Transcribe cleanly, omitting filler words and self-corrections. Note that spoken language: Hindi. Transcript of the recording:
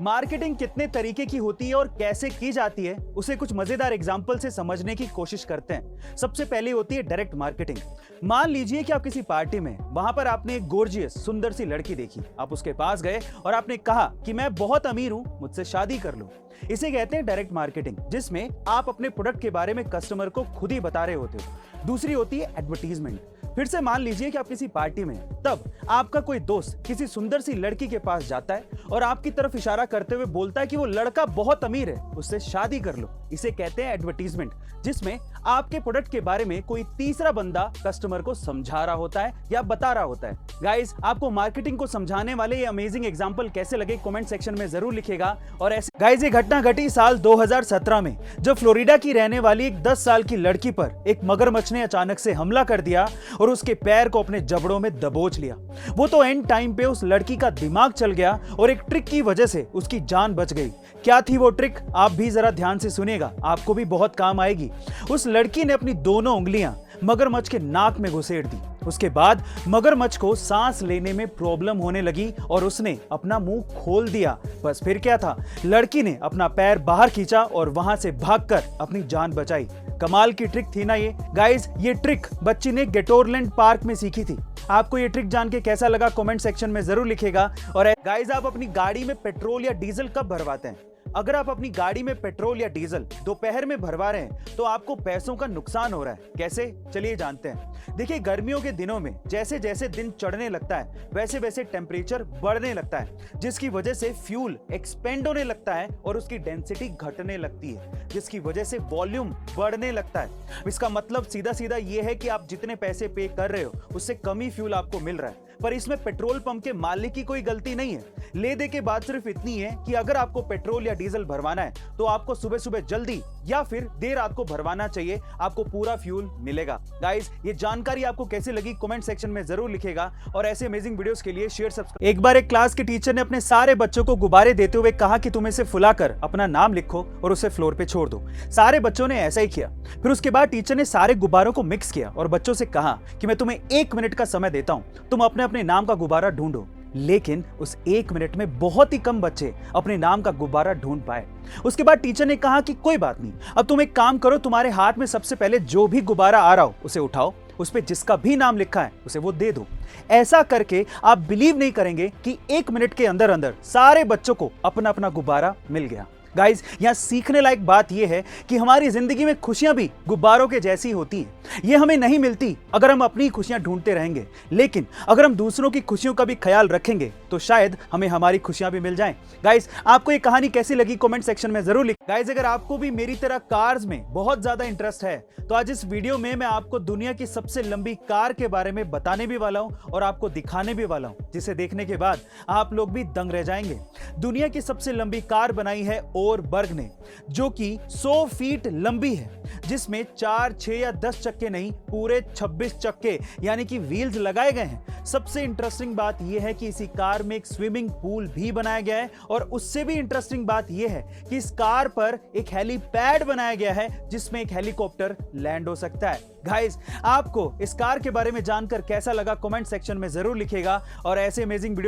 मार्केटिंग कितने तरीके की होती है और कैसे की जाती है उसे कुछ मजेदार एग्जाम्पल से समझने की कोशिश करते हैं। सबसे पहले होती है डायरेक्ट मार्केटिंग। मान लीजिए कि आप किसी पार्टी में, वहां पर आपने एक गॉर्जियस सुंदर सी लड़की देखी। आप उसके पास गए और आपने कहा कि मैं बहुत अमीर हूं, मुझसे शादी कर लो। इसे कहते हैं डायरेक्ट मार्केटिंग, जिसमें आप अपने प्रोडक्ट के बारे में कस्टमर को खुद ही बता रहे होते हो। दूसरी होती है एडवर्टीजमेंट। फिर से मान लीजिए कि आप किसी पार्टी में, तब आपका कोई दोस्त किसी सुंदर सी लड़की के पास जाता है और आपकी तरफ इशारा करते हुए बोलता है कि वो लड़का बहुत अमीर है, उससे शादी कर लो। इसे कहते हैं एडवर्टीजमेंट, जिसमें आपके प्रोडक्ट के बारे में कोई तीसरा बंदा कस्टमर को समझा रहा होता है या बता रहा होता है। गाइस, आपको मार्केटिंग को समझाने वाले ये अमेजिंग एग्जांपल कैसे लगे कमेंट सेक्शन में जरूर लिखिएगा। और ऐसे गाइस, ये घटना घटी साल 2017 में, जब फ्लोरिडा की रहने वाली एक 10 साल की लड़की पर एक मगरमच्छ ने अचानक से हमला कर दिया और उसके पैर को अपने जबड़ों में दबोच लिया। वो तो एंड टाइम पे उस लड़की का दिमाग चल गया और एक ट्रिक की वजह से उसकी जान बच गई। क्या थी वो ट्रिक, आप भी जरा ध्यान से सुनिएगा, आपको भी बहुत काम आएगी। उस लड़की ने अपनी दोनों उंगलियां मगरमच्छ के नाक में घुसेड़ दी। उसके बाद मगरमच्छ को सांस लेने में प्रॉब्लम होने लगी और उसने अपना मुंह खोल दिया। बस फिर क्या था, लड़की ने अपना पैर बाहर खींचा और वहां से भागकर अपनी जान बचाई। कमाल की ट्रिक थी ना ये। गाइस, ये ट्रिक बच्ची ने गेटोरलैंड पार्क में सीखी थी। आपको ये ट्रिक जान के कैसा लगा कमेंट सेक्शन में जरूर लिखिएगा। और गाइस, आप अपनी गाड़ी में पेट्रोल या डीजल कब भरवाते हैं? अगर आप अपनी गाड़ी में पेट्रोल या डीजल दोपहर में भरवा रहे हैं तो आपको पैसों का नुकसान हो रहा है। कैसे, चलिए जानते हैं। देखिए, गर्मियों के दिनों में जैसे जैसे दिन चढ़ने लगता है वैसे वैसे टेम्परेचर बढ़ने लगता है, जिसकी वजह से फ्यूल एक्सपेंड होने लगता है और उसकी डेंसिटी घटने लगती है, जिसकी वजह से वॉल्यूम बढ़ने लगता है। इसका मतलब सीधा सीधा ये है कि आप जितने पैसे पे कर रहे हो उससे कम ही फ्यूल आपको मिल रहा है। पर इसमें पेट्रोल पंप के मालिक की कोई गलती नहीं है। ले दे के बात सिर्फ इतनी है कि अगर आपको पेट्रोल या डीजल भरवाना है तो आपको सुबह सुबह जल्दी या फिर देर रात को भरवाना चाहिए, आपको पूरा फ्यूल मिलेगा। गाइस, ये जानकारी आपको कैसी लगी कमेंट सेक्शन में जरूर लिखिएगा। और ऐसे अमेजिंग वीडियोस के लिए शेयर सब्सक्राइब। एक बार एक क्लास के टीचर ने अपने सारे बच्चों को गुब्बारे देते हुए कहा कि तुम इसे फुलाकर अपना नाम लिखो और उसे फ्लोर पे छोड़ दो। सारे बच्चों ने ऐसा ही किया। फिर उसके बाद टीचर ने सारे गुब्बारों को मिक्स किया और बच्चों से कहा कि मैं तुम्हें 1 मिनट का समय देता हूं, तुम अपने अपने नाम का गुब्बारा ढूंढो। लेकिन उस 1 मिनट में बहुत ही कम बच्चे अपने नाम का गुब्बारा ढूंढ पाए। उसके बाद टीचर ने कहा कि कोई बात नहीं, अब तुम एक काम करो, तुम्हारे हाथ में सबसे पहले जो भी गुब्बारा आ रहा हो उसे उठाओ, उस पे जिसका भी नाम लिखा है उसे वो दे दो। ऐसा करके आप बिलीव नहीं करेंगे कि 1 मिनट के अंदर अंदर सारे बच्चों को अपना अपना गुब्बारा मिल गया। गाइस, यहां सीखने लायक बात यह है कि हमारी जिंदगी में खुशियां भी गुब्बारों के जैसी होती हैं। ये हमें नहीं मिलती अगर हम अपनी खुशियां ढूंढते रहेंगे, लेकिन अगर हम दूसरों की खुशियों का भी ख्याल रखेंगे तो शायद हमें हमारी खुशियां भी मिल जाएं। गाइस, आपको ये कहानी कैसी लगी कमेंट सेक्शन में जरूर लिख। गाइस, अगर आपको भी मेरी तरह कार्स में बहुत ज्यादा इंटरेस्ट है तो आज इस वीडियो में मैं आपको दुनिया की सबसे लंबी कार के बारे में बताने भी वाला हूं और आपको दिखाने भी वाला हूं, जिसे देखने के बाद आप लोग भी दंग रह जाएंगे। दुनिया की सबसे लंबी कार बनाई है ओरबर्ग ने, जो कि 100 फीट लंबी है, जिसमें 4, 6 या 10 चक्के नहीं, पूरे 26 चक्के यानी कि व्हील्स लगाए गए हैं। सबसे इंटरेस्टिंग बात यह है कि इसी कार में एक स्विमिंग पूल भी बनाया गया है और उससे भी इंटरेस्टिंग बात यह है कि इस कार पर एक हेलीपैड बनाया गया है जिसमें एक हेलीकॉप्टर लैंड हो सकता है। गाइस, आपको इस कार के बारे में जानकर कैसा लगा कमेंट सेक्शन में जरूर लिखिएगा। और ऐसे अमेजिंग वीडियोस